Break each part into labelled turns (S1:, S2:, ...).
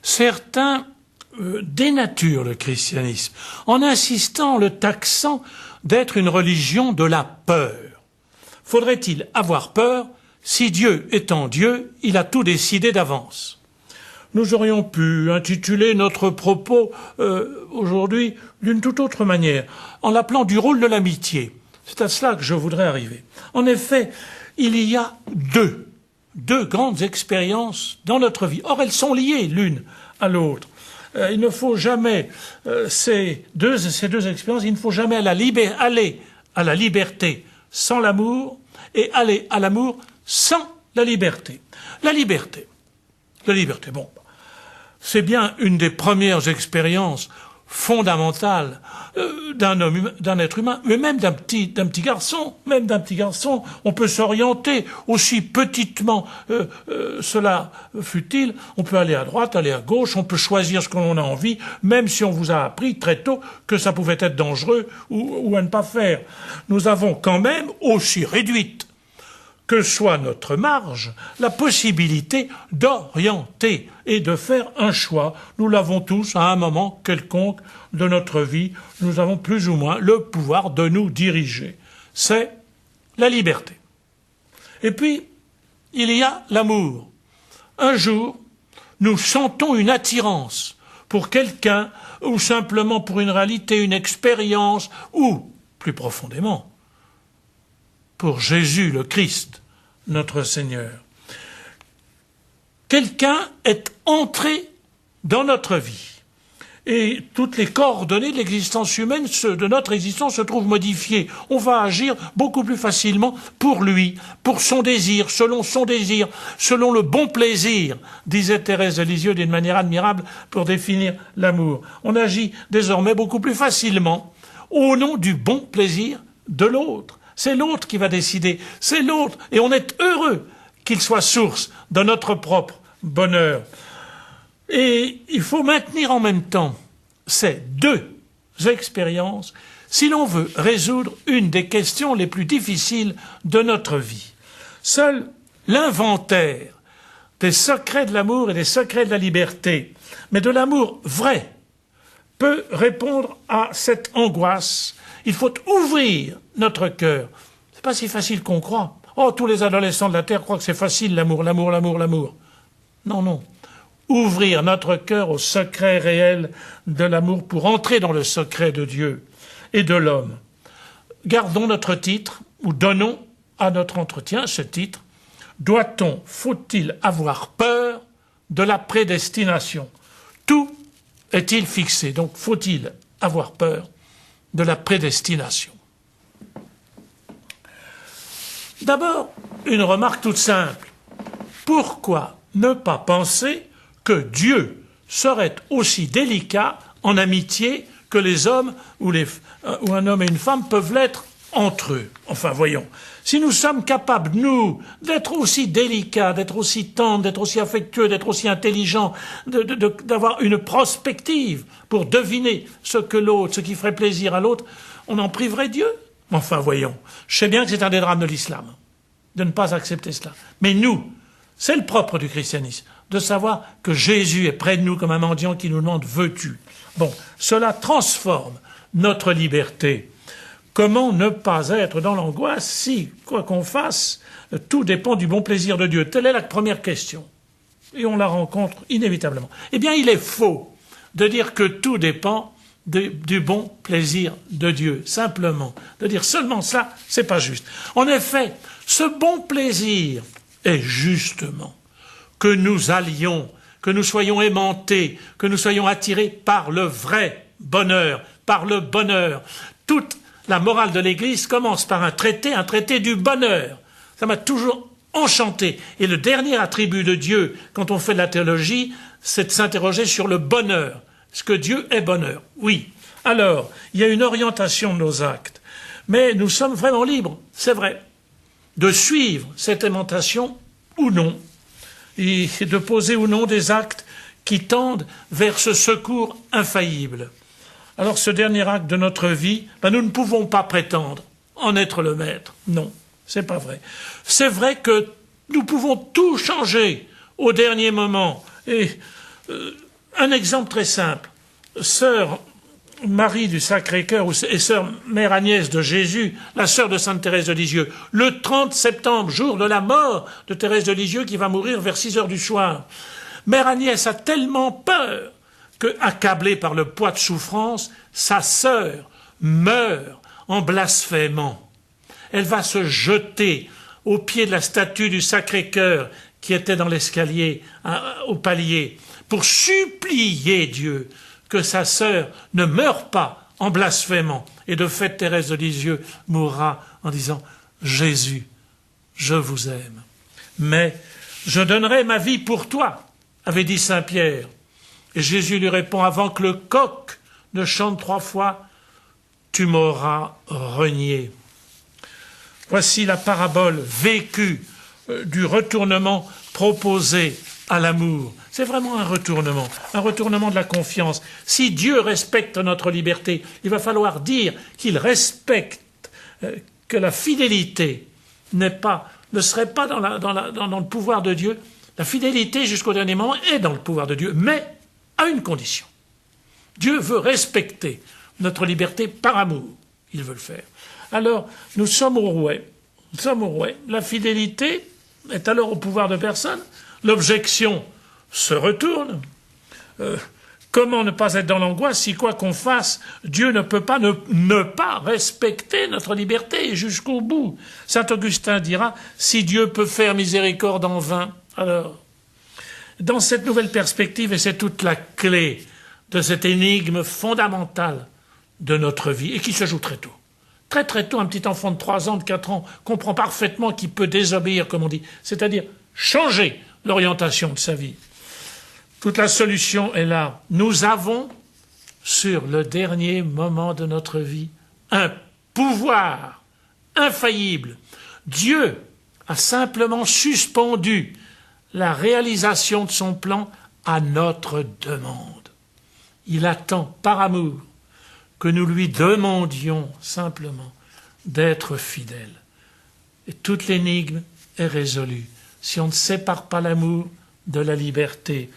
S1: Certains dénaturent le christianisme en insistant, le taxant d'être une religion de la peur. Faudrait-il avoir peur si Dieu étant Dieu, il a tout décidé d'avance? Nous aurions pu intituler notre propos aujourd'hui d'une toute autre manière, en l'appelant du rôle de l'amitié. C'est à cela que je voudrais arriver. En effet, il y a deux grandes expériences dans notre vie. Or, elles sont liées l'une à l'autre. Il ne faut jamais, ces deux expériences, il ne faut jamais aller à la liberté sans l'amour et aller à l'amour sans la liberté. La liberté, bon, c'est bien une des premières expériences fondamentales d'un être humain, mais même d'un petit garçon, on peut s'orienter aussi petitement, cela fut-il, on peut aller à droite, aller à gauche, on peut choisir ce qu'on a envie, même si on vous a appris très tôt que ça pouvait être dangereux ou à ne pas faire. Nous avons quand même, aussi réduite que soit notre marge, la possibilité d'orienter et de faire un choix. Nous l'avons tous à un moment quelconque de notre vie. Nous avons plus ou moins le pouvoir de nous diriger. C'est la liberté. Et puis, il y a l'amour. Un jour, nous sentons une attirance pour quelqu'un, ou simplement pour une réalité, une expérience, ou, plus profondément, pour Jésus le Christ, notre Seigneur. Quelqu'un est entré dans notre vie. Et toutes les coordonnées de l'existence humaine, de notre existence, se trouvent modifiées. On va agir beaucoup plus facilement pour lui, pour son désir, selon le bon plaisir, disait Thérèse de Lisieux d'une manière admirable pour définir l'amour. On agit désormais beaucoup plus facilement au nom du bon plaisir de l'autre. C'est l'autre qui va décider, c'est l'autre, et on est heureux qu'il soit source de notre propre bonheur. Et il faut maintenir en même temps ces deux expériences si l'on veut résoudre une des questions les plus difficiles de notre vie. Seul l'inventaire des secrets de l'amour et des secrets de la liberté, mais de l'amour vrai, peut répondre à cette angoisse. Il faut ouvrir notre cœur. C'est pas si facile qu'on croit. Oh, tous les adolescents de la Terre croient que c'est facile, l'amour. Non. Ouvrir notre cœur au secret réel de l'amour pour entrer dans le secret de Dieu et de l'homme. Gardons notre titre, ou donnons à notre entretien ce titre. Faut-il avoir peur de la prédestination? Tout est-il fixé? Donc, faut-il avoir peur de la prédestination? D'abord, une remarque toute simple. Pourquoi ne pas penser que Dieu serait aussi délicat en amitié que les hommes ou un homme et une femme peuvent l'être entre eux? Enfin, voyons. Si nous sommes capables, nous, d'être aussi délicats, d'être aussi tendres, d'être aussi affectueux, d'être aussi intelligents, d'avoir une prospective pour deviner ce qui ferait plaisir à l'autre, on en priverait Dieu? Enfin, voyons. Je sais bien que c'est un des drames de l'islam, de ne pas accepter cela. Mais nous, c'est le propre du christianisme, de savoir que Jésus est près de nous comme un mendiant qui nous demande « veux-tu » Bon, cela transforme notre liberté. Comment ne pas être dans l'angoisse si, quoi qu'on fasse, tout dépend du bon plaisir de Dieu? Telle est la première question. Et on la rencontre inévitablement. Eh bien, il est faux de dire que tout dépend du bon plaisir de Dieu. Simplement. De dire seulement ça, c'est pas juste. En effet, ce bon plaisir est justement que nous allions, que nous soyons aimantés, que nous soyons attirés par le vrai bonheur, par le bonheur. Toute la morale de l'Église commence par un traité du bonheur. Ça m'a toujours enchanté. Et le dernier attribut de Dieu, quand on fait de la théologie, c'est de s'interroger sur le bonheur. Est-ce que Dieu est bonheur? Oui. Alors, il y a une orientation de nos actes. Mais nous sommes vraiment libres, c'est vrai. de suivre cette aimantation ou non, et de poser ou non des actes qui tendent vers ce secours infaillible. Alors ce dernier acte de notre vie, nous ne pouvons pas prétendre en être le maître. Non, c'est pas vrai. C'est vrai que nous pouvons tout changer au dernier moment. Et un exemple très simple, sœur Marie du Sacré-Cœur et sœur Mère Agnès de Jésus, la sœur de Sainte Thérèse de Lisieux, le 30 septembre, jour de la mort de Thérèse de Lisieux qui va mourir vers 6 heures du soir, Mère Agnès a tellement peur que, accablée par le poids de souffrance, sa sœur meurt en blasphémant. Elle va se jeter au pied de la statue du Sacré-Cœur qui était dans l'escalier, au palier, pour supplier Dieu que sa sœur ne meure pas en blasphémant. Et de fait, Thérèse de Lisieux mourra en disant « Jésus, je vous aime. Mais je donnerai ma vie pour toi », avait dit saint Pierre. Et Jésus lui répond « Avant que le coq ne chante 3 fois, tu m'auras renié. » Voici la parabole vécue du retournement proposé à l'amour. C'est vraiment un retournement de la confiance. Si Dieu respecte notre liberté, il va falloir dire qu'il respecte, que la fidélité ne serait pas dans le pouvoir de Dieu. La fidélité jusqu'au dernier moment est dans le pouvoir de Dieu, mais à une condition. Dieu veut respecter notre liberté par amour. Il veut le faire. Alors, nous sommes au rouet. La fidélité est alors au pouvoir de personne. L'objection se retourne. Comment ne pas être dans l'angoisse si quoi qu'on fasse, Dieu ne peut pas ne pas respecter notre liberté jusqu'au bout. Saint Augustin dira, si Dieu peut faire miséricorde en vain, alors, dans cette nouvelle perspective, et c'est toute la clé de cette énigme fondamentale de notre vie, et qui se joue très tôt. Très très tôt, un petit enfant de 3 ans, de 4 ans, comprend parfaitement qu'il peut désobéir, comme on dit, c'est-à-dire changer l'orientation de sa vie. Toute la solution est là. Nous avons, sur le dernier moment de notre vie, un pouvoir infaillible. Dieu a simplement suspendu la réalisation de son plan à notre demande. Il attend, par amour, que nous lui demandions simplement d'être fidèles. Et toute l'énigme est résolue. Si on ne sépare pas l'amour de la liberté,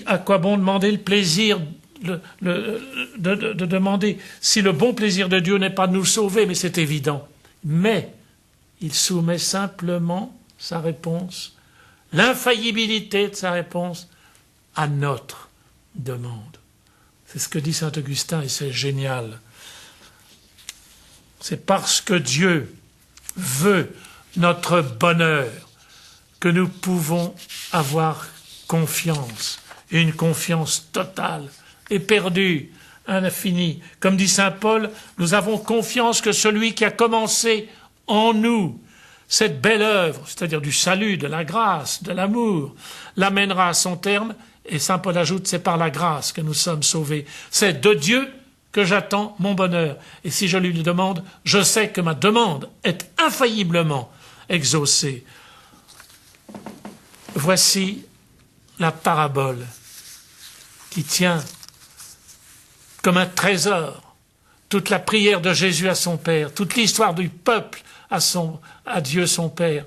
S1: à quoi bon demander le plaisir de demander si le bon plaisir de Dieu n'est pas de nous sauver, mais c'est évident. Mais il soumet simplement sa réponse, l'infaillibilité de sa réponse, à notre demande. C'est ce que dit saint Augustin et c'est génial. C'est parce que Dieu veut notre bonheur que nous pouvons avoir confiance, une confiance totale, éperdue, infinie. Comme dit saint Paul, nous avons confiance que celui qui a commencé en nous cette belle œuvre, c'est-à-dire du salut, de la grâce, de l'amour, l'amènera à son terme. Et saint Paul ajoute, c'est par la grâce que nous sommes sauvés. C'est de Dieu que j'attends mon bonheur. Et si je lui demande, je sais que ma demande est infailliblement exaucée. Voici la parabole qui tient comme un trésor toute la prière de Jésus à son Père, toute l'histoire du peuple à Dieu son Père,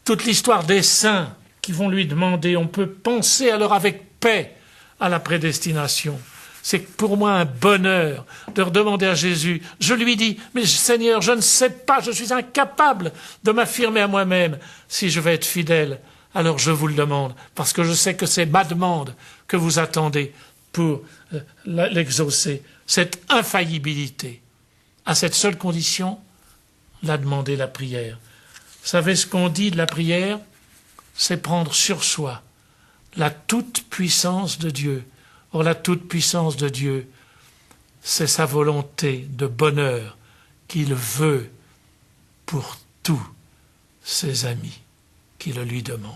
S1: toute l'histoire des saints qui vont lui demander. On peut penser alors avec paix à la prédestination. C'est pour moi un bonheur de redemander à Jésus. Je lui dis, mais Seigneur, je ne sais pas, je suis incapable de m'affirmer à moi-même si je vais être fidèle. Alors je vous le demande, parce que je sais que c'est ma demande que vous attendez pour l'exaucer. Cette infaillibilité, à cette seule condition, la demander la prière. Vous savez ce qu'on dit de la prière ? C'est prendre sur soi la toute-puissance de Dieu. Or, la toute-puissance de Dieu, c'est sa volonté de bonheur qu'il veut pour tous ses amis qui le lui demandent.